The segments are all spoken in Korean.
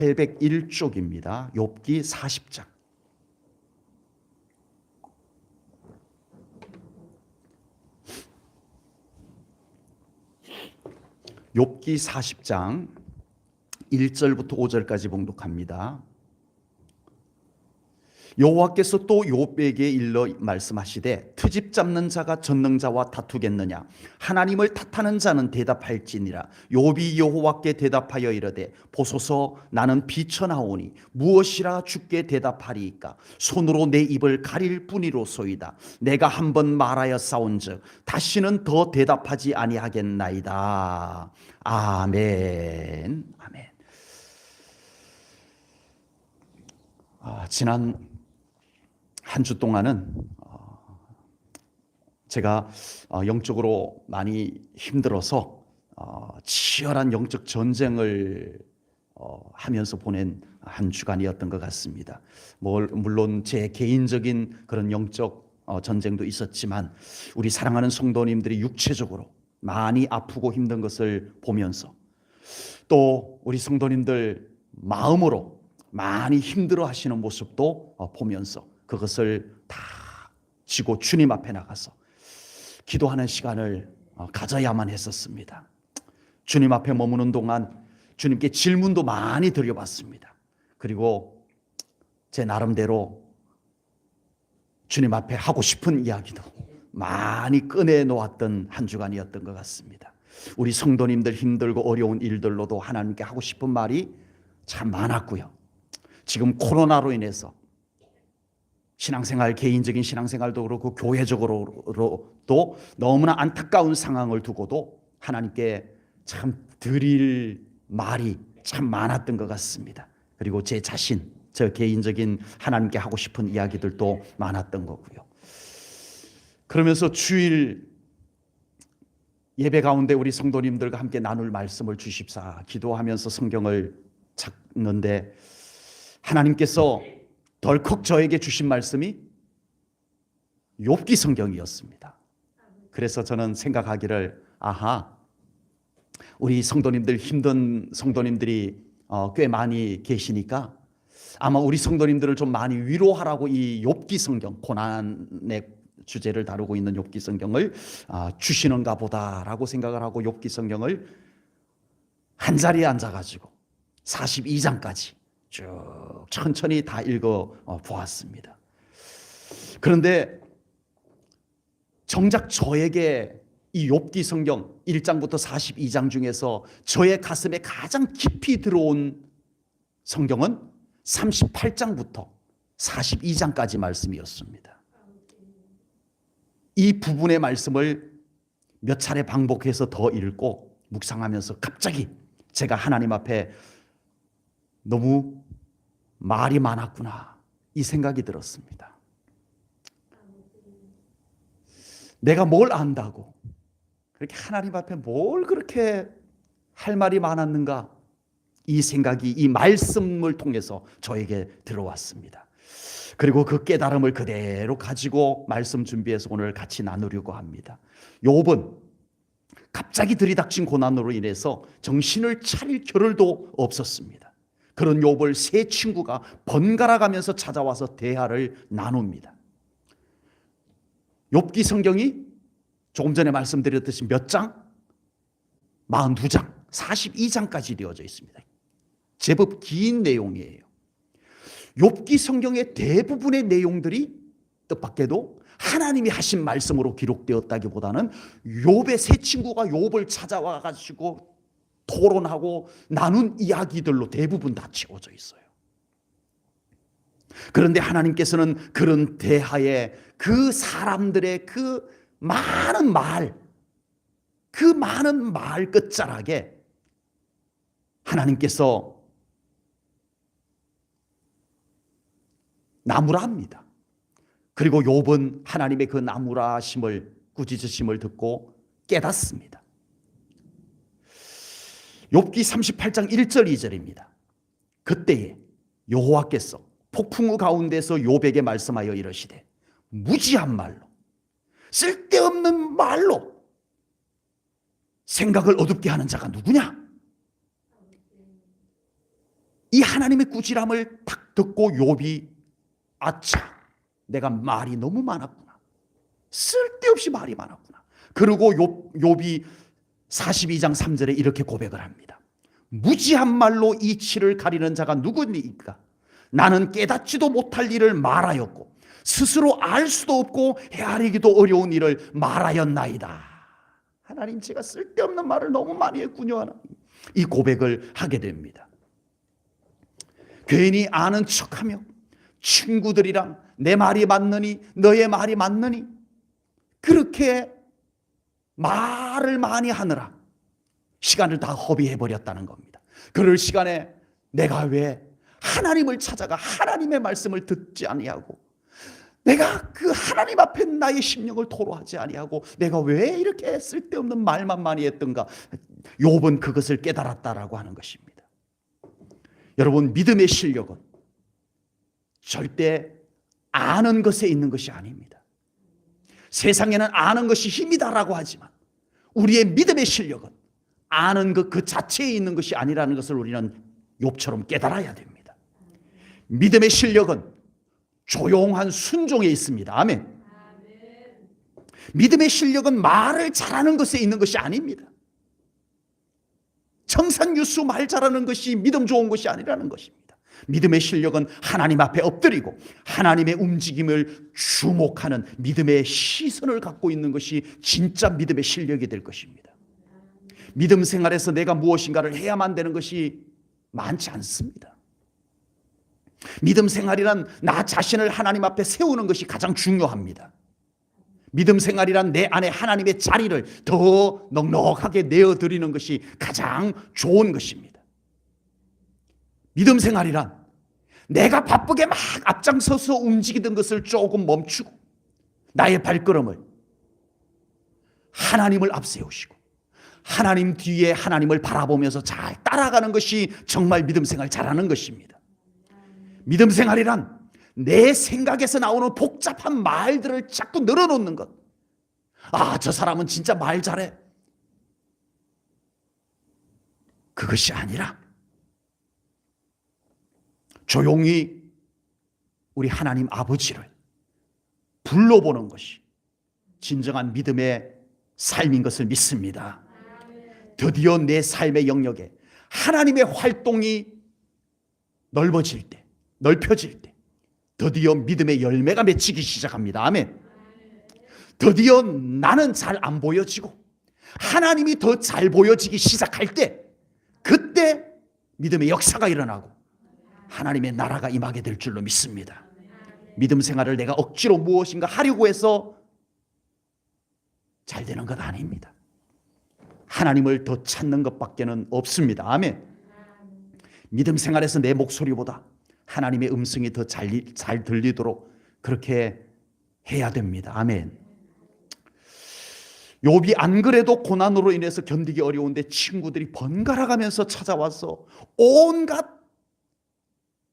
801쪽입니다. 욥기 40장. 욥기 40장 1절부터 5절까지 봉독합니다. 여호와께서 또 욥에게 일러 말씀하시되 트집 잡는 자가 전능자와 다투겠느냐? 하나님을 탓하는 자는 대답할지니라. 욥이 여호와께 대답하여 이르되 보소서, 나는 비천하오니 무엇이라 주께 대답하리이까? 손으로 내 입을 가릴 뿐이로소이다. 내가 한번 말하여 싸운즉 다시는 더 대답하지 아니하겠나이다. 아멘. 아멘. 지난 한 주 동안은 제가 영적으로 많이 힘들어서 치열한 영적 전쟁을 하면서 보낸 한 주간이었던 것 같습니다. 물론 제 개인적인 그런 영적 전쟁도 있었지만 우리 사랑하는 성도님들이 육체적으로 많이 아프고 힘든 것을 보면서 또 우리 성도님들 마음으로 많이 힘들어 하시는 모습도 보면서 그것을 다 지고 주님 앞에 나가서 기도하는 시간을 가져야만 했었습니다. 주님 앞에 머무는 동안 주님께 질문도 많이 드려봤습니다. 그리고 제 나름대로 주님 앞에 하고 싶은 이야기도 많이 꺼내 놓았던 한 주간이었던 것 같습니다. 우리 성도님들 힘들고 어려운 일들로도 하나님께 하고 싶은 말이 참 많았고요. 지금 코로나로 인해서 신앙생활, 개인적인 신앙생활도 그렇고 교회적으로도 너무나 안타까운 상황을 두고도 하나님께 참 드릴 말이 참 많았던 것 같습니다. 그리고 제 자신, 저 개인적인 하나님께 하고 싶은 이야기들도 많았던 거고요. 그러면서 주일 예배 가운데 우리 성도님들과 함께 나눌 말씀을 주십사 기도하면서 성경을 찾는데 하나님께서 덜컥 저에게 주신 말씀이 욥기 성경이었습니다. 그래서 저는 생각하기를 우리 성도님들 힘든 성도님들이 꽤 많이 계시니까 아마 우리 성도님들을 좀 많이 위로하라고 이 욥기 성경, 고난의 주제를 다루고 있는 욥기 성경을 주시는가 보다라고 생각을 하고 욥기 성경을 한 자리에 앉아가지고 42장까지 쭉 천천히 다 읽어 보았습니다. 그런데 정작 저에게 이 욥기 성경 1장부터 42장 중에서 저의 가슴에 가장 깊이 들어온 성경은 38장부터 42장까지 말씀이었습니다. 이 부분의 말씀을 몇 차례 반복해서 더 읽고 묵상하면서 갑자기 제가 하나님 앞에 너무 말이 많았구나 이 생각이 들었습니다. 내가 뭘 안다고 그렇게 하나님 앞에 뭘 그렇게 할 말이 많았는가 이 생각이 이 말씀을 통해서 저에게 들어왔습니다. 그리고 그 깨달음을 그대로 가지고 말씀 준비해서 오늘 같이 나누려고 합니다. 욥은 갑자기 들이닥친 고난으로 인해서 정신을 차릴 겨를도 없었습니다. 그런 욥을 세 친구가 번갈아 가면서 찾아와서 대화를 나눕니다. 욥기 성경이 조금 전에 말씀드렸듯이 몇 장? 42장, 42장까지 되어져 있습니다. 제법 긴 내용이에요. 욥기 성경의 대부분의 내용들이 뜻밖에도 하나님이 하신 말씀으로 기록되었다기보다는 욥의 세 친구가 욥을 찾아와 가지고 토론하고 나눈 이야기들로 대부분 다 채워져 있어요. 그런데 하나님께서는 그런 대하에 그 사람들의 그 많은 말 끝자락에 하나님께서 나무라 합니다. 그리고 욥은 하나님의 그 나무라 하심을, 꾸짖으심을 듣고 깨닫습니다. 욥기 38장 1절 2절입니다. 그때에 여호와께서 폭풍우 가운데서 욥에게 말씀하여 이르시되 무지한 말로 쓸데없는 말로 생각을 어둡게 하는 자가 누구냐? 이 하나님의 꾸지람을 딱 듣고 욥이 아차, 내가 말이 너무 많았구나. 쓸데없이 말이 많았구나. 그리고 욥이 42장 3절에 이렇게 고백을 합니다. 무지한 말로 이치를 가리는 자가 누구니까? 나는 깨닫지도 못할 일을 말하였고 스스로 알 수도 없고 헤아리기도 어려운 일을 말하였나이다. 하나님, 제가 쓸데없는 말을 너무 많이 했군요. 하나님. 이 고백을 하게 됩니다. 괜히 아는 척하며 친구들이랑 내 말이 맞느니 너의 말이 맞느니 그렇게 말을 많이 하느라 시간을 다 허비해버렸다는 겁니다. 그럴 시간에 내가 왜 하나님을 찾아가 하나님의 말씀을 듣지 아니하고 내가 그 하나님 앞에 나의 심령을 토로하지 아니하고 내가 왜 이렇게 쓸데없는 말만 많이 했던가. 욥은 그것을 깨달았다라고 하는 것입니다. 여러분, 믿음의 실력은 절대 아는 것에 있는 것이 아닙니다. 세상에는 아는 것이 힘이다라고 하지만 우리의 믿음의 실력은 아는 것 그 자체에 있는 것이 아니라는 것을 우리는 욥처럼 깨달아야 됩니다. 믿음의 실력은 조용한 순종에 있습니다. 아멘. 믿음의 실력은 말을 잘하는 것에 있는 것이 아닙니다. 청산유수 말 잘하는 것이 믿음 좋은 것이 아니라는 것입니다. 믿음의 실력은 하나님 앞에 엎드리고 하나님의 움직임을 주목하는 믿음의 시선을 갖고 있는 것이 진짜 믿음의 실력이 될 것입니다. 믿음 생활에서 내가 무엇인가를 해야만 되는 것이 많지 않습니다. 믿음 생활이란 나 자신을 하나님 앞에 세우는 것이 가장 중요합니다. 믿음 생활이란 내 안에 하나님의 자리를 더 넉넉하게 내어드리는 것이 가장 좋은 것입니다. 믿음 생활이란 내가 바쁘게 막 앞장서서 움직이던 것을 조금 멈추고 나의 발걸음을 하나님을 앞세우시고 하나님 뒤에 하나님을 바라보면서 잘 따라가는 것이 정말 믿음 생활 잘하는 것입니다. 믿음 생활이란 내 생각에서 나오는 복잡한 말들을 자꾸 늘어놓는 것. 아, 저 사람은 진짜 말 잘해. 그것이 아니라 조용히 우리 하나님 아버지를 불러보는 것이 진정한 믿음의 삶인 것을 믿습니다. 드디어 내 삶의 영역에 하나님의 활동이 넓어질 때, 넓혀질 때 드디어 믿음의 열매가 맺히기 시작합니다. 아멘. 드디어 나는 잘 안 보여지고 하나님이 더 잘 보여지기 시작할 때 그때 믿음의 역사가 일어나고 하나님의 나라가 임하게 될 줄로 믿습니다. 믿음 생활을 내가 억지로 무엇인가 하려고 해서 잘 되는 것 아닙니다. 하나님을 더 찾는 것밖에는 없습니다. 아멘. 믿음 생활에서 내 목소리보다 하나님의 음성이 더 잘 들리도록 그렇게 해야 됩니다. 아멘. 욥이 안 그래도 고난으로 인해서 견디기 어려운데 친구들이 번갈아 가면서 찾아와서 온갖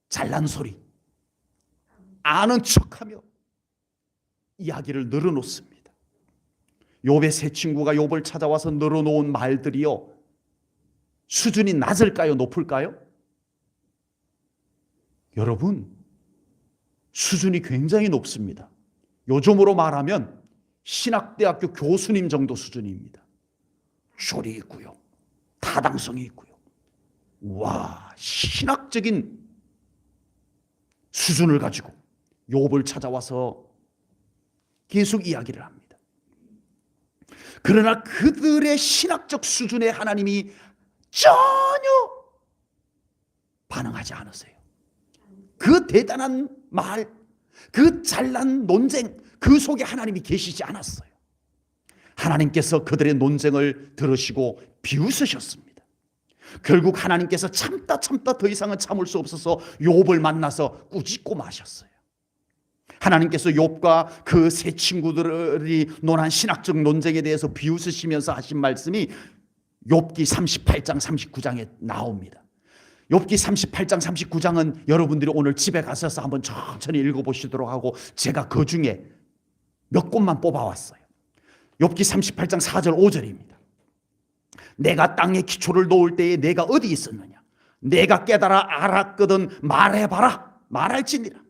잘난 소리, 아는 척하며 이야기를 늘어놓습니다. 욥의 세 친구가 욥을 찾아와서 늘어놓은 말들이요, 수준이 낮을까요? 높을까요? 여러분, 수준이 굉장히 높습니다. 요즘으로 말하면 신학대학교 교수님 정도 수준입니다. 쇼리 있고요, 타당성이 있고요. 와, 신학적인 수준을 가지고 욥을 찾아와서 계속 이야기를 합니다. 그러나 그들의 신학적 수준에 하나님이 전혀 반응하지 않으세요. 그 대단한 말, 그 잘난 논쟁, 그 속에 하나님이 계시지 않았어요. 하나님께서 그들의 논쟁을 들으시고 비웃으셨습니다. 결국 하나님께서 참다 더 이상은 참을 수 없어서 욥을 만나서 꾸짖고 마셨어요. 하나님께서 욥과 그 세 친구들이 논한 신학적 논쟁에 대해서 비웃으시면서 하신 말씀이 욥기 38장 39장에 나옵니다. 욥기 38장 39장은 여러분들이 오늘 집에 가셔서 한번 천천히 읽어보시도록 하고 제가 그 중에 몇 곳만 뽑아왔어요. 욥기 38장 4절 5절입니다. 내가 땅에 기초를 놓을 때에 내가 어디 있었느냐? 내가 깨달아 알았거든 말해봐라. 말할지니라.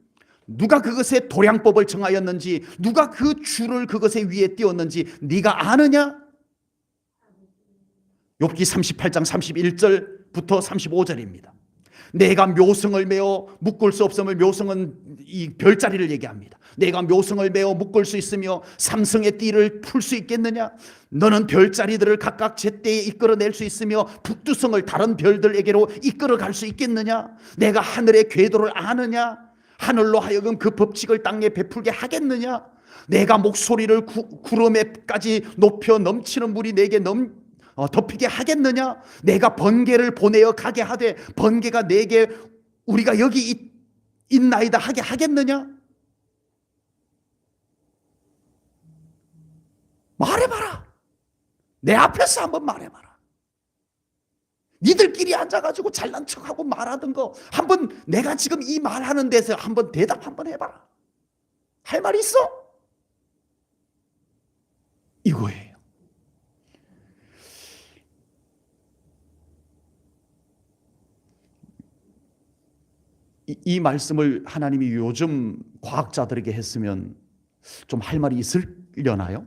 누가 그것의 도량법을 정하였는지, 누가 그 줄을 그것의 위에 띄웠는지 네가 아느냐? 욥기 38장 31절부터 35절입니다. 내가 묘성을 메어 묶을 수 없음을, 묘성은 이 별자리를 얘기합니다. 내가 묘성을 메어 묶을 수 있으며 삼성의 띠를 풀 수 있겠느냐? 너는 별자리들을 각각 제때에 이끌어낼 수 있으며 북두성을 다른 별들에게로 이끌어갈 수 있겠느냐? 내가 하늘의 궤도를 아느냐? 하늘로 하여금 그 법칙을 땅에 베풀게 하겠느냐? 내가 목소리를 구름에까지 높여 넘치는 물이 내게 덮이게 하겠느냐? 내가 번개를 보내어 가게 하되 번개가 내게 우리가 여기 있나이다 하게 하겠느냐? 말해봐라. 내 앞에서 한번 말해봐라. 니들끼리 앉아가지고 잘난 척하고 말하던 거 한번, 내가 지금 이 말하는 데서 한번 대답 한번 해봐라. 할 말 있어? 이거예요. 이 말씀을 하나님이 요즘 과학자들에게 했으면 좀 할 말이 있으려나요?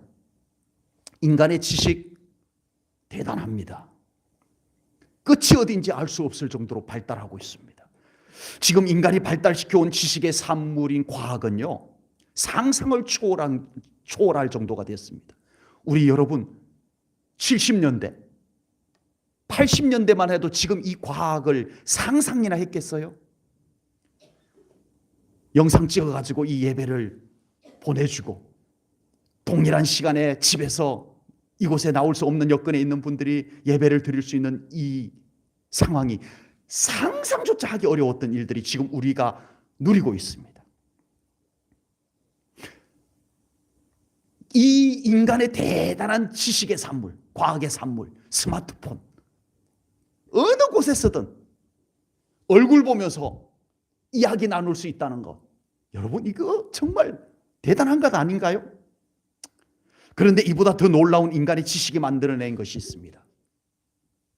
인간의 지식 대단합니다. 끝이 어딘지 알 수 없을 정도로 발달하고 있습니다. 지금 인간이 발달시켜온 지식의 산물인 과학은요, 상상을 초월할 정도가 됐습니다. 우리 여러분 70년대 80년대만 해도 지금 이 과학을 상상이나 했겠어요? 영상 찍어가지고 이 예배를 보내주고 동일한 시간에 집에서 이곳에 나올 수 없는 여건에 있는 분들이 예배를 드릴 수 있는 이 상황이 상상조차 하기 어려웠던 일들이 지금 우리가 누리고 있습니다. 이 인간의 대단한 지식의 산물, 과학의 산물, 스마트폰, 어느 곳에서든 얼굴 보면서 이야기 나눌 수 있다는 것, 여러분 이거 정말 대단한 것 아닌가요? 그런데 이보다 더 놀라운 인간의 지식이 만들어낸 것이 있습니다.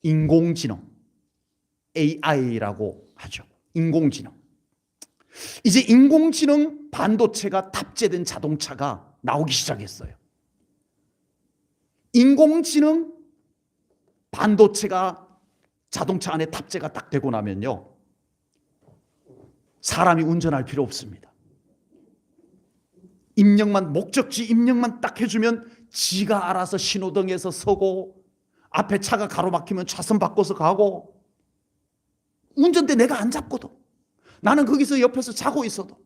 인공지능, AI라고 하죠. 인공지능. 이제 인공지능 반도체가 탑재된 자동차가 나오기 시작했어요. 인공지능 반도체가 자동차 안에 탑재가 딱 되고 나면요, 사람이 운전할 필요 없습니다. 목적지 입력만 딱 해주면 지가 알아서 신호등에서 서고, 앞에 차가 가로막히면 차선 바꿔서 가고, 운전대 내가 안 잡거든. 나는 거기서 옆에서 자고 있어도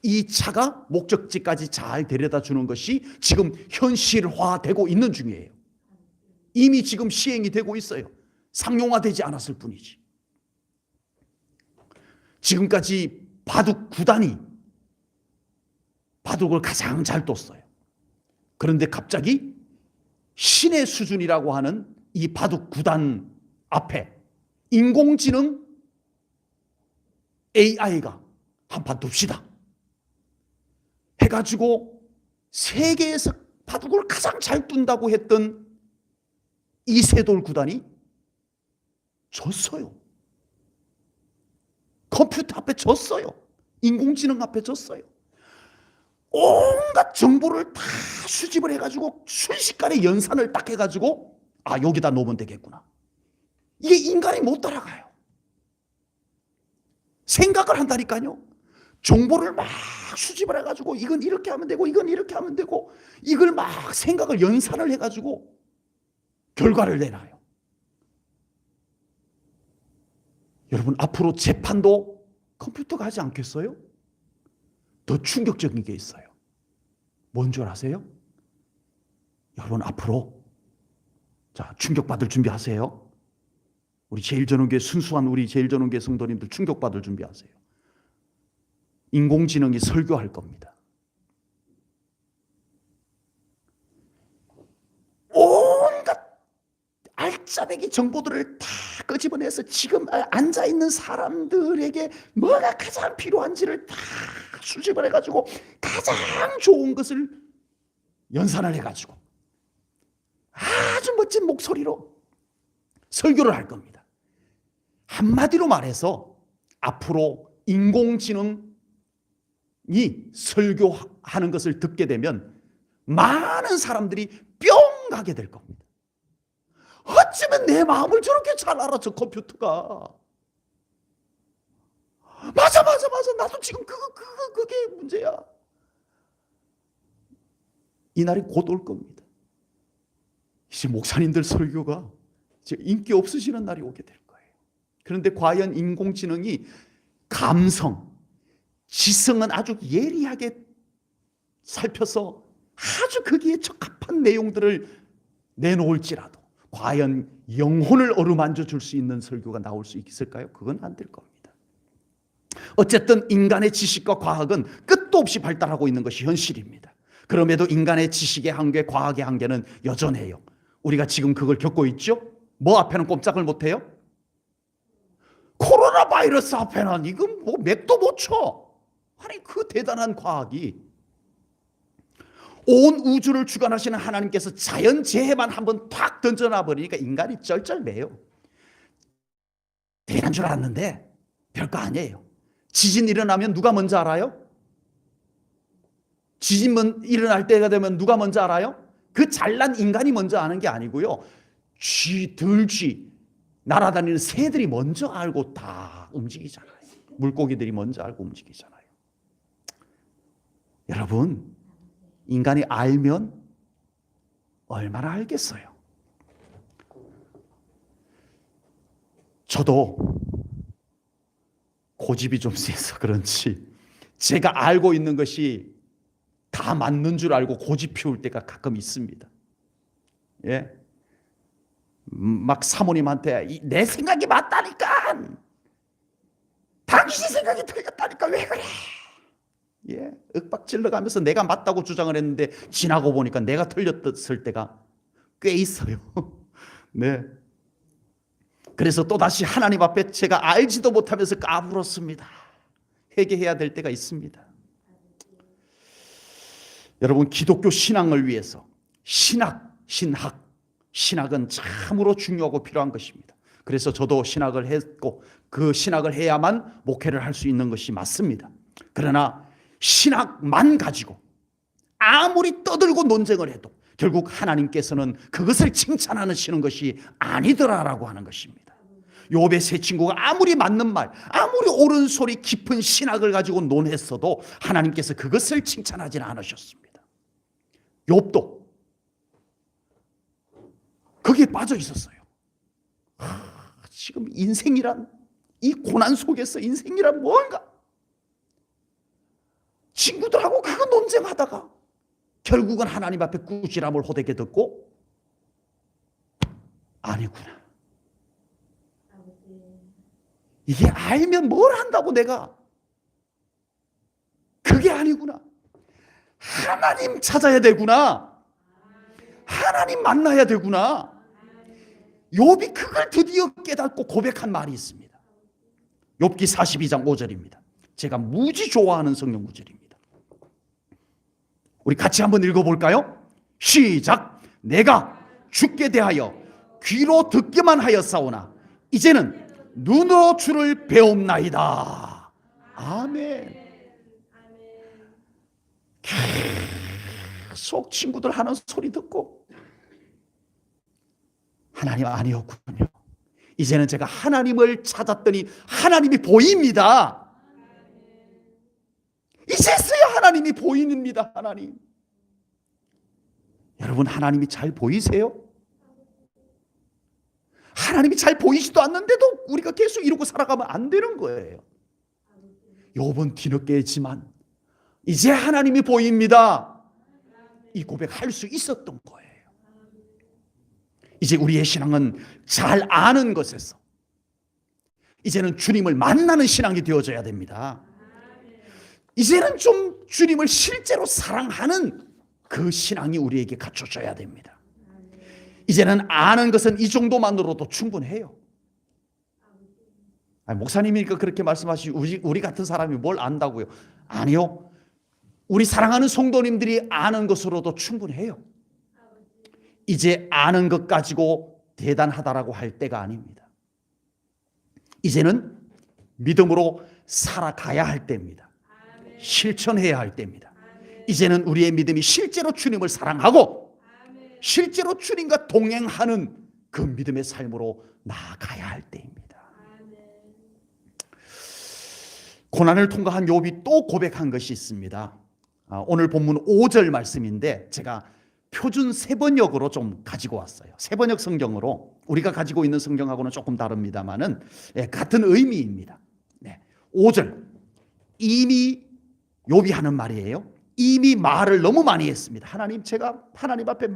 이 차가 목적지까지 잘 데려다 주는 것이 지금 현실화되고 있는 중이에요. 이미 지금 시행이 되고 있어요. 상용화되지 않았을 뿐이지. 지금까지 바둑 9단이 바둑을 가장 잘 뒀어요. 그런데 갑자기 신의 수준이라고 하는 이 바둑 9단 앞에 인공지능 AI가 한판 둡시다 해가지고 세계에서 바둑을 가장 잘 둔다고 했던 이세돌 9단이 졌어요. 컴퓨터 앞에 졌어요. 인공지능 앞에 졌어요. 온갖 정보를 다 수집을 해가지고 순식간에 연산을 딱 해가지고 여기다 놓으면 되겠구나. 이게 인간이 못 따라가요. 생각을 한다니까요. 정보를 막 수집을 해가지고 이건 이렇게 하면 되고 이건 이렇게 하면 되고, 이걸 막 생각을 연산을 해가지고 결과를 내놔요. 여러분 앞으로 재판도 컴퓨터가 하지 않겠어요? 더 충격적인 게 있어요. 뭔 줄 아세요? 여러분 앞으로 충격받을 준비하세요. 우리 제일전원교회 순수한 우리 제일전원교회 성도님들 충격받을 준비하세요. 인공지능이 설교할 겁니다. 온갖 알짜배기 정보들을 다 끄집어내서 지금 앉아있는 사람들에게 뭐가 가장 필요한지를 다 수집을 해가지고 가장 좋은 것을 연산을 해가지고 아주 멋진 목소리로 설교를 할 겁니다. 한마디로 말해서 앞으로 인공지능이 설교하는 것을 듣게 되면 많은 사람들이 뿅 가게 될 겁니다. 어쩌면 내 마음을 저렇게 잘 알아, 저 컴퓨터가. 맞아. 나도 지금 그게 문제야. 이 날이 곧 올 겁니다. 이제 목사님들 설교가 이제 인기 없으시는 날이 오게 될 거예요. 그런데 과연 인공지능이 감성, 지성은 아주 예리하게 살펴서 아주 거기에 적합한 내용들을 내놓을지라도 과연 영혼을 어루만져 줄 수 있는 설교가 나올 수 있을까요? 그건 안 될 겁니다. 어쨌든 인간의 지식과 과학은 끝도 없이 발달하고 있는 것이 현실입니다. 그럼에도 인간의 지식의 한계, 과학의 한계는 여전해요. 우리가 지금 그걸 겪고 있죠? 뭐 앞에는 꼼짝을 못해요? 코로나 바이러스 앞에는 이건 뭐 맥도 못 쳐. 아니 그 대단한 과학이 온 우주를 주관하시는 하나님께서 자연재해만 한번 탁 던져놔 버리니까 인간이 쩔쩔매요. 대단한 줄 알았는데 별거 아니에요. 지진 일어나면 누가 먼저 알아요? 지진 일어날 때가 되면 누가 먼저 알아요? 그 잘난 인간이 먼저 아는 게 아니고요. 들쥐, 날아다니는 새들이 먼저 알고 다 움직이잖아요. 물고기들이 먼저 알고 움직이잖아요. 여러분, 인간이 알면 얼마나 알겠어요? 저도 고집이 좀 세서 그런지 제가 알고 있는 것이 다 맞는 줄 알고 고집 피울 때가 가끔 있습니다. 예, 막 사모님한테 내 생각이 맞다니까, 당신 생각이 틀렸다니까 왜 그래? 예, 윽박질러가면서 내가 맞다고 주장을 했는데 지나고 보니까 내가 틀렸을 때가 꽤 있어요. 네. 그래서 또다시 하나님 앞에 제가 알지도 못하면서 까불었습니다. 회개해야 될 때가 있습니다. 여러분, 기독교 신앙을 위해서 신학은 참으로 중요하고 필요한 것입니다. 그래서 저도 신학을 했고 그 신학을 해야만 목회를 할 수 있는 것이 맞습니다. 그러나 신학만 가지고 아무리 떠들고 논쟁을 해도 결국 하나님께서는 그것을 칭찬하시는 것이 아니더라라고 하는 것입니다. 욥의 세 친구가 아무리 맞는 말, 아무리 옳은 소리 깊은 신학을 가지고 논했어도 하나님께서 그것을 칭찬하지는 않으셨습니다. 욥도 거기에 빠져 있었어요. 지금 인생이란, 이 고난 속에서 인생이란 뭔가, 친구들하고 그거 논쟁하다가 결국은 하나님 앞에 꾸지람을 호되게 듣고, 아니구나, 이게 알면 뭘 한다고 내가, 그게 아니구나, 하나님 찾아야 되구나, 하나님 만나야 되구나. 욥이 그걸 드디어 깨닫고 고백한 말이 있습니다. 욥기 42장 5절입니다. 제가 무지 좋아하는 성경 구절입니다. 우리 같이 한번 읽어볼까요? 시작. 내가 주께 대하여 귀로 듣기만 하였사오나 이제는 눈으로 주를 배움나이다. 아멘. 계속 친구들 하는 소리 듣고 하나님 아니었군요. 이제는 제가 하나님을 찾았더니 하나님이 보입니다. 이제서야 하나님이 보입니다. 하나님. 여러분, 하나님이 잘 보이세요? 하나님이 잘 보이지도 않는데도 우리가 계속 이러고 살아가면 안 되는 거예요. 욥은 뒤늦게 했지만 이제 하나님이 보입니다. 이 고백할 수 있었던 거예요. 이제 우리의 신앙은 잘 아는 것에서 이제는 주님을 만나는 신앙이 되어져야 됩니다. 이제는 좀 주님을 실제로 사랑하는 그 신앙이 우리에게 갖춰져야 됩니다. 이제는 아는 것은 이 정도만으로도 충분해요. 아니, 목사님이니까 그렇게 말씀하시고 우리 같은 사람이 뭘 안다고요? 아니요. 우리 사랑하는 성도님들이 아는 것으로도 충분해요. 이제 아는 것 가지고 대단하다라고 할 때가 아닙니다. 이제는 믿음으로 살아가야 할 때입니다. 실천해야 할 때입니다. 이제는 우리의 믿음이 실제로 주님을 사랑하고 실제로 주님과 동행하는 그 믿음의 삶으로 나아가야 할 때입니다. 고난을 통과한 욥이 또 고백한 것이 있습니다. 오늘 본문 5절 말씀인데 제가 표준 세번역으로 좀 가지고 왔어요. 세번역 성경으로 우리가 가지고 있는 성경하고는 조금 다릅니다만은 같은 의미입니다. 5절 이미 욥이 하는 말이에요. 이미 말을 너무 많이 했습니다. 하나님, 제가 하나님 앞에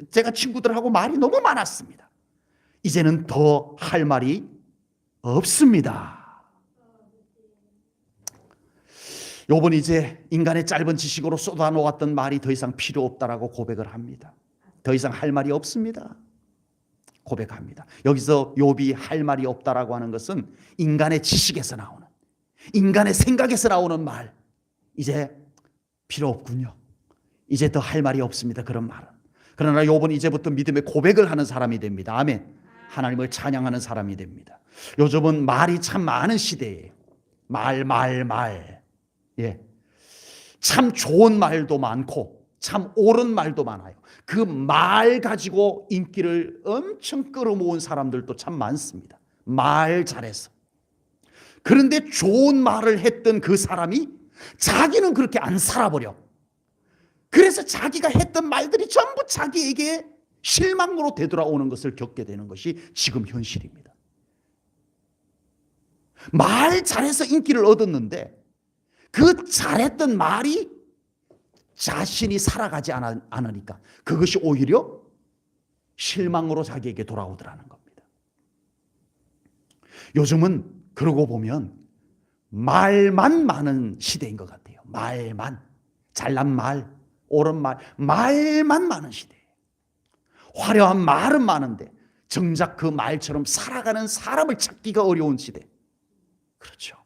제가 친구들하고 말이 너무 많았습니다. 이제는 더 할 말이 없습니다. 욥은 이제 인간의 짧은 지식으로 쏟아놓았던 말이 더 이상 필요 없다라고 고백을 합니다. 더 이상 할 말이 없습니다. 고백합니다. 여기서 욥이 할 말이 없다라고 하는 것은 인간의 지식에서 나오는, 인간의 생각에서 나오는 말, 이제 필요 없군요. 이제 더 할 말이 없습니다. 그런 말은. 그러나 욥은 이제부터 믿음의 고백을 하는 사람이 됩니다. 아멘. 하나님을 찬양하는 사람이 됩니다. 요즘은 말이 참 많은 시대예요. 말. 예. 참 좋은 말도 많고 참 옳은 말도 많아요. 그 말 가지고 인기를 엄청 끌어모은 사람들도 참 많습니다. 말 잘해서. 그런데 좋은 말을 했던 그 사람이 자기는 그렇게 안 살아버려. 그래서 자기가 했던 말들이 전부 자기에게 실망으로 되돌아오는 것을 겪게 되는 것이 지금 현실입니다. 말 잘해서 인기를 얻었는데 그 잘했던 말이 자신이 살아가지 않으니까 그것이 오히려 실망으로 자기에게 돌아오더라는 겁니다. 요즘은 그러고 보면 말만 많은 시대인 것 같아요. 말만. 잘난 말, 옳은 말, 말만 많은 시대예요. 화려한 말은 많은데 정작 그 말처럼 살아가는 사람을 찾기가 어려운 시대. 그렇죠.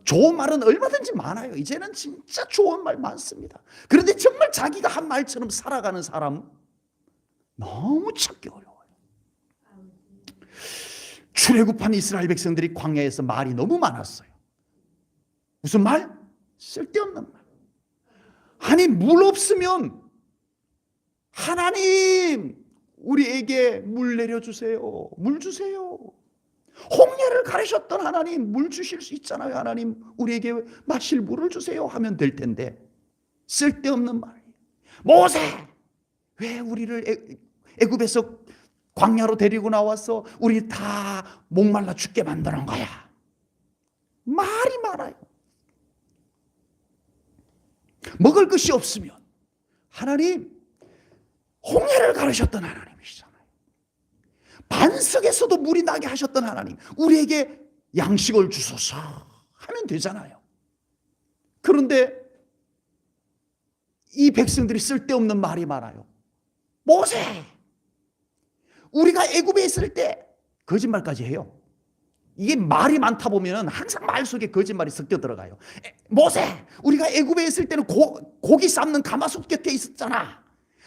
좋은 말은 얼마든지 많아요. 이제는 진짜 좋은 말 많습니다. 그런데 정말 자기가 한 말처럼 살아가는 사람 너무 찾기 어려워요. 출애굽한 이스라엘 백성들이 광야에서 말이 너무 많았어요. 무슨 말? 쓸데없는 말. 아니, 물 없으면 하나님 우리에게 물 내려주세요. 물 주세요. 홍해를 가르셨던 하나님 물 주실 수 있잖아요. 하나님 우리에게 마실 물을 주세요 하면 될 텐데 쓸데없는 말이에요. 모세, 왜 우리를 애굽에서 광야로 데리고 나와서 우리 다 목말라 죽게 만드는 거야? 말이 많아요. 먹을 것이 없으면 하나님 홍해를 가르셨던 하나님이시잖아요. 반석에서도 물이 나게 하셨던 하나님 우리에게 양식을 주소서 하면 되잖아요. 그런데 이 백성들이 쓸데없는 말이 많아요. 모세, 우리가 애굽에 있을 때 거짓말까지 해요. 이게 말이 많다 보면 항상 말 속에 거짓말이 섞여 들어가요. 모세, 우리가 애굽에 있을 때는 고기 삶는 가마솥 곁에 있었잖아.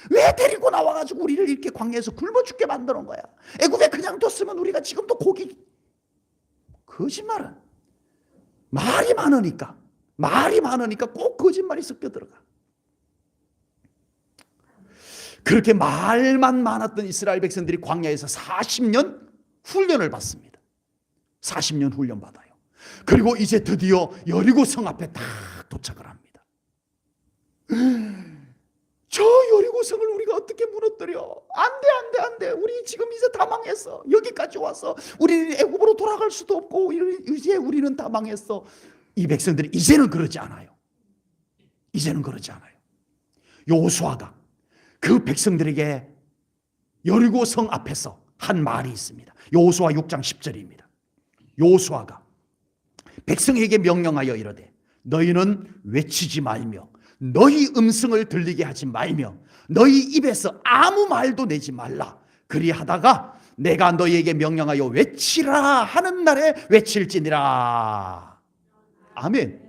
왜 데리고 나와가지고 우리를 이렇게 광야에서 굶어 죽게 만드는 거야? 애굽에 그냥 뒀으면 우리가 지금도 고기. 거짓말은 말이 많으니까 꼭 거짓말이 섞여 들어가. 그렇게 말만 많았던 이스라엘 백성들이 광야에서 40년 훈련을 받습니다. 40년 훈련 받아요. 그리고 이제 드디어 여리고 성 앞에 딱 도착을 합니다. 저 여리고 성을 우리가 어떻게 무너뜨려? 안 돼. 우리 지금 이제 다 망했어. 여기까지 와서 우리는 애굽으로 돌아갈 수도 없고 이제 우리는 다 망했어. 이 백성들이 이제는 그러지 않아요. 여호수아가 그 백성들에게 여리고 성 앞에서 한 말이 있습니다. 여호수아 6장 10절입니다. 여호수아가 백성에게 명령하여 이르되 너희는 외치지 말며 너희 음성을 들리게 하지 말며 너희 입에서 아무 말도 내지 말라. 그리하다가 내가 너희에게 명령하여 외치라 하는 날에 외칠지니라. 아멘.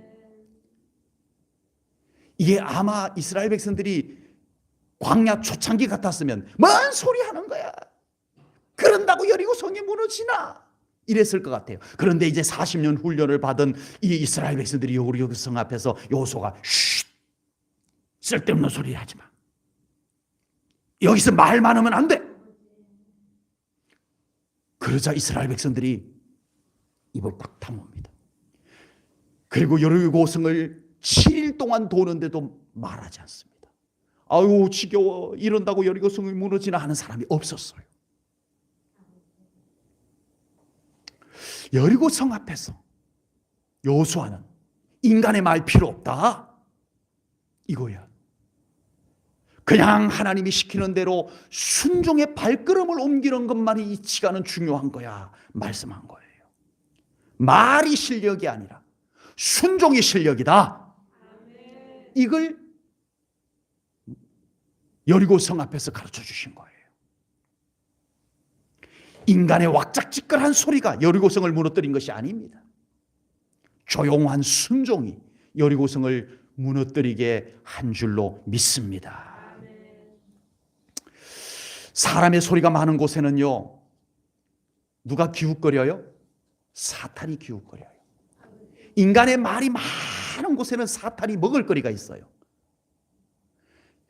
이게 아마 이스라엘 백성들이 광야 초창기 같았으면 뭔 소리 하는 거야? 그런다고 여리고 성이 무너지나? 이랬을 것 같아요. 그런데 이제 40년 훈련을 받은 이 이스라엘 백성들이 여리고 성 앞에서 여호수아가 쉿, 쓸데없는 소리 하지 마. 여기서 말 많으면 안 돼. 그러자 이스라엘 백성들이 입을 딱 다뭅니다. 그리고 여리고 성을 7일 동안 도는데도 말하지 않습니다. 아유 지겨워, 이런다고 여리고 성이 무너지나 하는 사람이 없었어요. 여리고 성 앞에서 여호수아는 인간의 말 필요 없다 이거야. 그냥 하나님이 시키는 대로 순종의 발걸음을 옮기는 것만이 이 시간은 중요한 거야 말씀한 거예요. 말이 실력이 아니라 순종이 실력이다. 이걸 여리고 성 앞에서 가르쳐 주신 거예요. 인간의 왁작지껄한 소리가 여리고 성을 무너뜨린 것이 아닙니다. 조용한 순종이 여리고 성을 무너뜨리게 한 줄로 믿습니다. 사람의 소리가 많은 곳에는요, 누가 기웃거려요? 사탄이 기웃거려요. 인간의 말이 많은 곳에는 사탄이 먹을 거리가 있어요.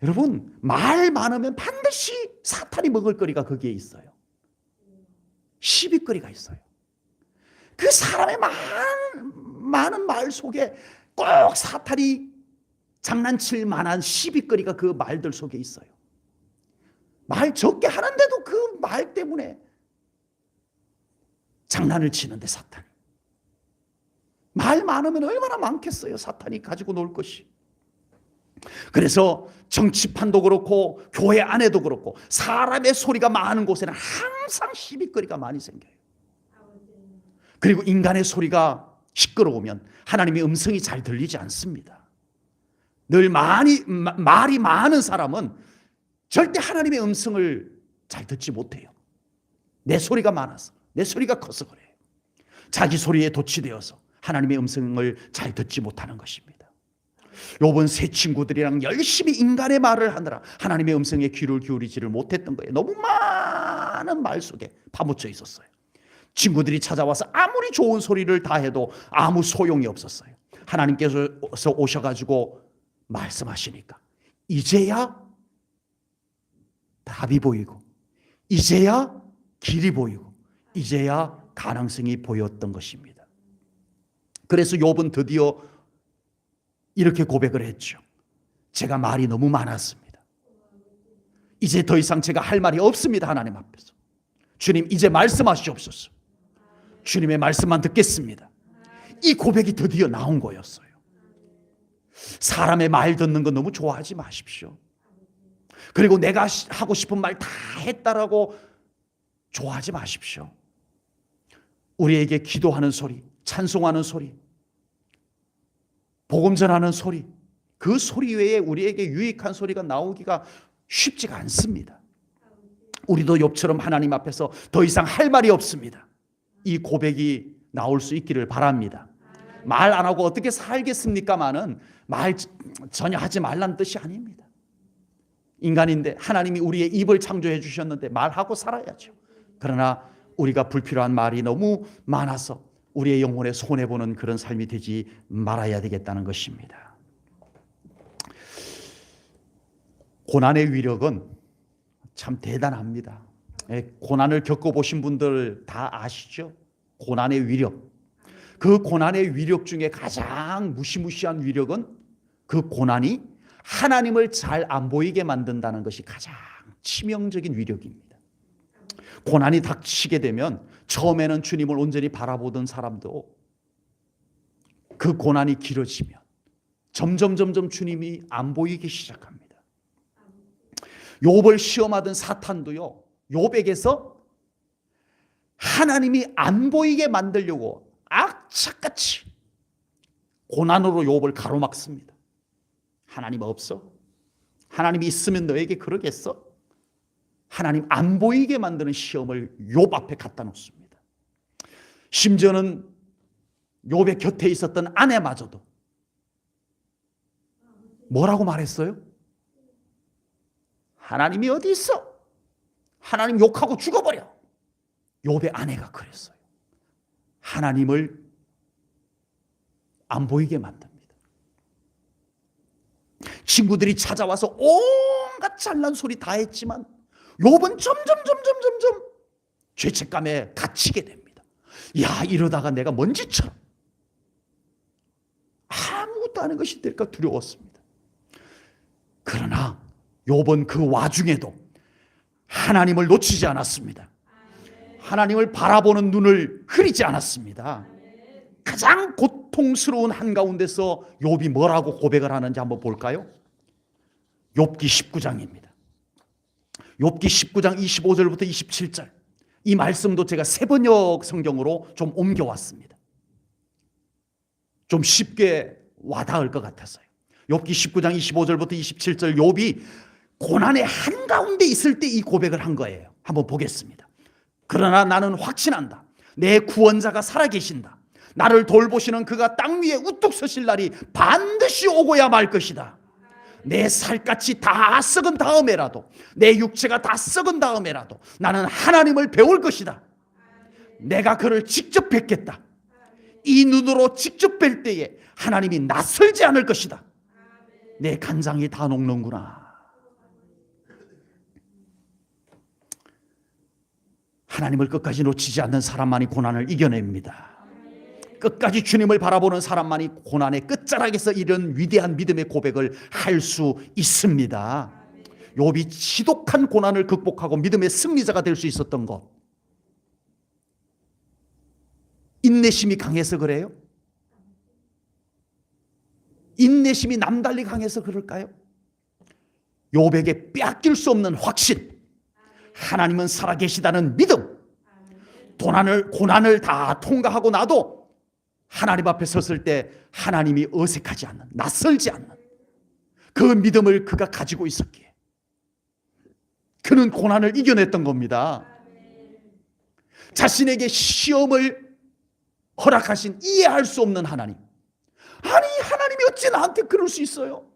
여러분, 말 많으면 반드시 사탄이 먹을 거리가 거기에 있어요. 시비거리가 있어요. 그 사람의 많은 말 속에 꼭 사탄이 장난칠 만한 시비거리가 그 말들 속에 있어요. 말 적게 하는데도 그 말 때문에 장난을 치는데 사탄이. 말 많으면 얼마나 많겠어요, 사탄이 가지고 놀 것이. 그래서 정치판도 그렇고 교회 안에도 그렇고 사람의 소리가 많은 곳에는 항상 시비거리가 많이 생겨요. 그리고 인간의 소리가 시끄러우면 하나님의 음성이 잘 들리지 않습니다. 늘 말이 많은 사람은 절대 하나님의 음성을 잘 듣지 못해요. 내 소리가 많아서, 내 소리가 커서 그래요. 자기 소리에 도취되어서 하나님의 음성을 잘 듣지 못하는 것입니다. 욥은 세 친구들이랑 열심히 인간의 말을 하느라 하나님의 음성에 귀를 기울이지를 못했던 거예요. 너무 많은 말 속에 파묻혀 있었어요. 친구들이 찾아와서 아무리 좋은 소리를 다 해도 아무 소용이 없었어요. 하나님께서 오셔가지고 말씀하시니까 이제야 답이 보이고, 이제야 길이 보이고, 이제야 가능성이 보였던 것입니다. 그래서 욥은 드디어 이렇게 고백을 했죠. 제가 말이 너무 많았습니다. 이제 더 이상 제가 할 말이 없습니다. 하나님 앞에서. 주님, 이제 말씀하시옵소서. 주님의 말씀만 듣겠습니다. 이 고백이 드디어 나온 거였어요. 사람의 말 듣는 거 너무 좋아하지 마십시오. 그리고 내가 하고 싶은 말 다 했다라고 좋아하지 마십시오. 우리에게 기도하는 소리, 찬송하는 소리, 복음 전하는 소리, 그 소리 외에 우리에게 유익한 소리가 나오기가 쉽지가 않습니다. 우리도 욥처럼 하나님 앞에서 더 이상 할 말이 없습니다. 이 고백이 나올 수 있기를 바랍니다. 말 안 하고 어떻게 살겠습니까마는 말 전혀 하지 말라는 뜻이 아닙니다. 인간인데 하나님이 우리의 입을 창조해 주셨는데 말하고 살아야죠. 그러나 우리가 불필요한 말이 너무 많아서 우리의 영혼에 손해보는 그런 삶이 되지 말아야 되겠다는 것입니다. 고난의 위력은 참 대단합니다. 고난을 겪어보신 분들 다 아시죠? 고난의 위력. 그 고난의 위력 중에 가장 무시무시한 위력은 그 고난이 하나님을 잘 안 보이게 만든다는 것이 가장 치명적인 위력입니다. 고난이 닥치게 되면 처음에는 주님을 온전히 바라보던 사람도 그 고난이 길어지면 점점 주님이 안 보이기 시작합니다. 욥을 시험하던 사탄도요, 욥에게서 하나님이 안 보이게 만들려고 악착같이 고난으로 욥을 가로막습니다. 하나님 없어? 하나님이 있으면 너에게 그러겠어? 하나님 안 보이게 만드는 시험을 욥 앞에 갖다 놓습니다. 심지어는 욥의 곁에 있었던 아내마저도 뭐라고 말했어요? 하나님이 어디 있어? 하나님 욕하고 죽어버려. 욥의 아내가 그랬어요. 하나님을 안 보이게 만듭니다. 친구들이 찾아와서 온갖 잘난 소리 다 했지만 욥은 점점 죄책감에 갇히게 됩니다. 야, 이러다가 내가 먼지처럼 아무것도 아닌 것이 될까 두려웠습니다. 그러나 욥은 그 와중에도 하나님을 놓치지 않았습니다. 하나님을 바라보는 눈을 흐리지 않았습니다. 가장 고통스러운 한가운데서 욥이 뭐라고 고백을 하는지 한번 볼까요? 욥기 19장입니다. 욥기 19장 25절부터 27절. 이 말씀도 제가 세번역 성경으로 좀 옮겨왔습니다. 좀 쉽게 와닿을 것 같아서요. 욥기 19장 25절부터 27절, 욥이 고난의 한가운데 있을 때 이 고백을 한 거예요. 한번 보겠습니다. 그러나 나는 확신한다. 내 구원자가 살아계신다. 나를 돌보시는 그가 땅 위에 우뚝 서실 날이 반드시 오고야 말 것이다. 내 살갗이 다 썩은 다음에라도, 내 육체가 다 썩은 다음에라도 나는 하나님을 배울 것이다. 내가 그를 직접 뵙겠다. 이 눈으로 직접 뵐 때에 하나님이 낯설지 않을 것이다. 내 간장이 다 녹는구나. 하나님을 끝까지 놓치지 않는 사람만이 고난을 이겨냅니다. 끝까지 주님을 바라보는 사람만이 고난의 끝자락에서 이런 위대한 믿음의 고백을 할 수 있습니다. 욥이 지독한 고난을 극복하고 믿음의 승리자가 될 수 있었던 것, 인내심이 강해서 그래요? 인내심이 남달리 강해서 그럴까요? 욥에게 빼앗길 수 없는 확신, 하나님은 살아계시다는 믿음, 고난을 다 통과하고 나도 하나님 앞에 섰을 때 하나님이 어색하지 않는, 낯설지 않는 그 믿음을 그가 가지고 있었기에 그는 고난을 이겨냈던 겁니다. 자신에게 시험을 허락하신 이해할 수 없는 하나님. 아니, 하나님이 어찌 나한테 그럴 수 있어요?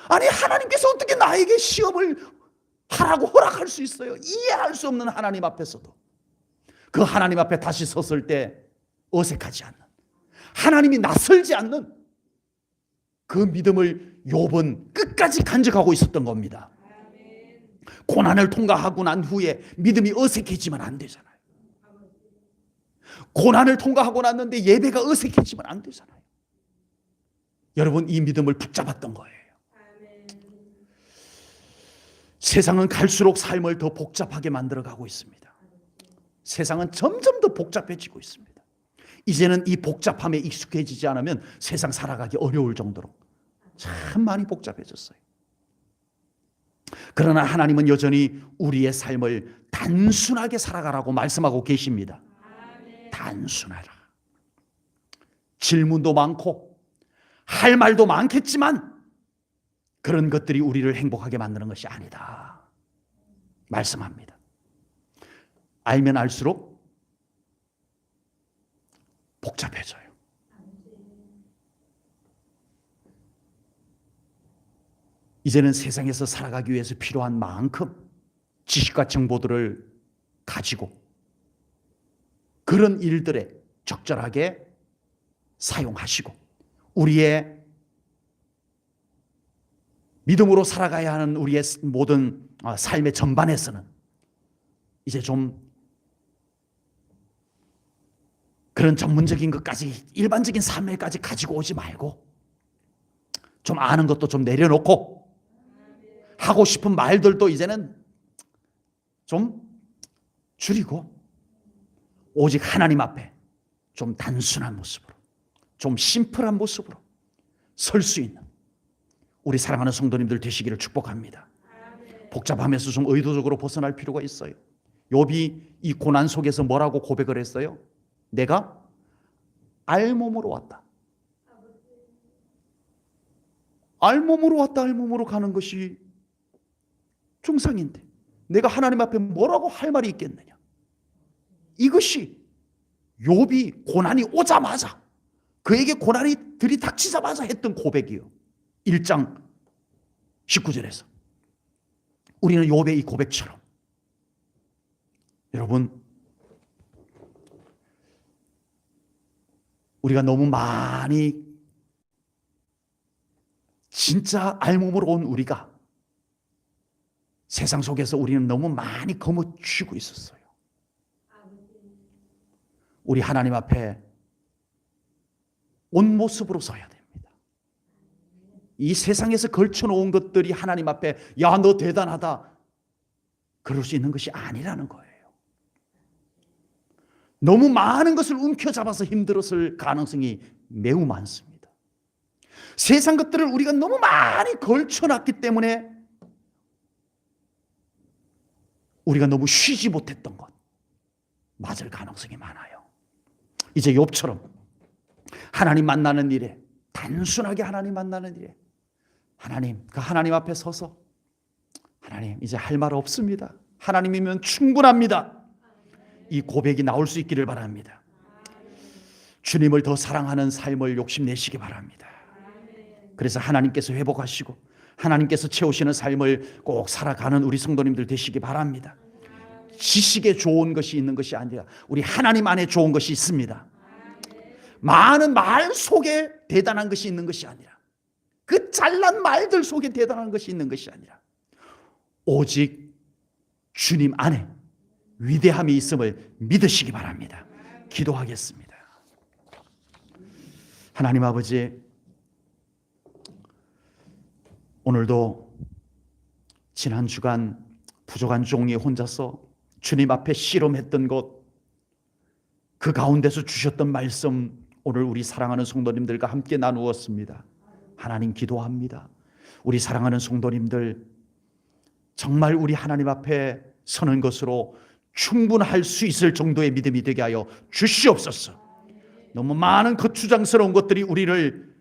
아니, 하나님께서 어떻게 나에게 시험을 하라고 허락할 수 있어요? 이해할 수 없는 하나님 앞에서도 그 하나님 앞에 다시 섰을 때 어색하지 않는, 하나님이 낯설지 않는 그 믿음을 욥은 끝까지 간직하고 있었던 겁니다. 고난을 통과하고 난 후에 믿음이 어색해지면 안 되잖아요. 고난을 통과하고 났는데 예배가 어색해지면 안 되잖아요. 여러분, 이 믿음을 붙잡았던 거예요. 세상은 갈수록 삶을 더 복잡하게 만들어가고 있습니다. 세상은 점점 더 복잡해지고 있습니다. 이제는 이 복잡함에 익숙해지지 않으면 세상 살아가기 어려울 정도로 참 많이 복잡해졌어요. 그러나 하나님은 여전히 우리의 삶을 단순하게 살아가라고 말씀하고 계십니다. 단순하라. 질문도 많고 할 말도 많겠지만 그런 것들이 우리를 행복하게 만드는 것이 아니다 말씀합니다. 알면 알수록 복잡해져요. 이제는 세상에서 살아가기 위해서 필요한 만큼 지식과 정보들을 가지고 그런 일들에 적절하게 사용하시고 우리의 믿음으로 살아가야 하는 우리의 모든 삶의 전반에서는 이제 좀 그런 전문적인 것까지, 일반적인 삶에까지 가지고 오지 말고 좀 아는 것도 좀 내려놓고 하고 싶은 말들도 이제는 좀 줄이고 오직 하나님 앞에 좀 단순한 모습으로, 좀 심플한 모습으로 설 수 있는 우리 사랑하는 성도님들 되시기를 축복합니다. 복잡함에서 좀 의도적으로 벗어날 필요가 있어요. 욥이 이 고난 속에서 뭐라고 고백을 했어요? 내가 알몸으로 왔다. 알몸으로 왔다, 알몸으로 가는 것이 정상인데 내가 하나님 앞에 뭐라고 할 말이 있겠느냐. 이것이 욥이 고난이 오자마자, 그에게 고난이 들이닥치자마자 했던 고백이요. 1장 19절에서 우리는 욥의 이 고백처럼 여러분 우리가 너무 많이 진짜 알몸으로 온 우리가 세상 속에서 우리는 너무 많이 거머쥐고 있었어요. 우리 하나님 앞에 온 모습으로 서야 됩니다. 이 세상에서 걸쳐놓은 것들이 하나님 앞에 야, 너 대단하다 그럴 수 있는 것이 아니라는 거예요. 너무 많은 것을 움켜잡아서 힘들었을 가능성이 매우 많습니다. 세상 것들을 우리가 너무 많이 걸쳐놨기 때문에 우리가 너무 쉬지 못했던 것 맞을 가능성이 많아요. 이제 욥처럼 하나님 만나는 일에, 단순하게 하나님 만나는 일에 하나님, 그 하나님 앞에 서서 하나님 이제 할 말 없습니다. 하나님이면 충분합니다. 이 고백이 나올 수 있기를 바랍니다. 주님을 더 사랑하는 삶을 욕심내시기 바랍니다. 그래서 하나님께서 회복하시고 하나님께서 채우시는 삶을 꼭 살아가는 우리 성도님들 되시기 바랍니다. 지식에 좋은 것이 있는 것이 아니라 우리 하나님 안에 좋은 것이 있습니다. 많은 말 속에 대단한 것이 있는 것이 아니라 그 잘난 말들 속에 대단한 것이 있는 것이 아니라 오직 주님 안에 위대함이 있음을 믿으시기 바랍니다. 기도하겠습니다. 하나님 아버지, 오늘도 지난 주간 부족한 종이 혼자서 주님 앞에 씨름했던 것, 그 가운데서 주셨던 말씀 오늘 우리 사랑하는 성도님들과 함께 나누었습니다. 하나님 기도합니다. 우리 사랑하는 성도님들 정말 우리 하나님 앞에 서는 것으로 충분할 수 있을 정도의 믿음이 되게 하여 주시옵소서. 너무 많은 거추장스러운 것들이 우리를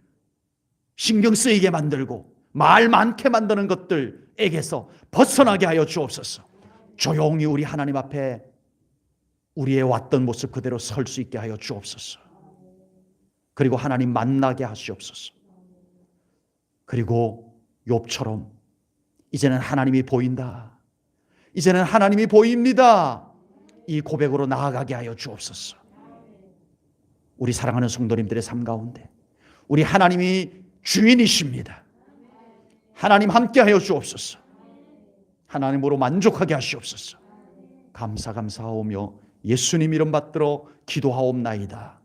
신경 쓰이게 만들고 말 많게 만드는 것들에게서 벗어나게 하여 주옵소서. 조용히 우리 하나님 앞에 우리의 왔던 모습 그대로 설 수 있게 하여 주옵소서. 그리고 하나님 만나게 하시옵소서. 그리고 욥처럼 이제는 하나님이 보인다, 이제는 하나님이 보입니다, 이 고백으로 나아가게 하여 주옵소서. 우리 사랑하는 성도님들의 삶 가운데 우리 하나님이 주인이십니다. 하나님 함께 하여 주옵소서. 하나님으로 만족하게 하시옵소서. 감사하오며 예수님 이름 받들어 기도하옵나이다.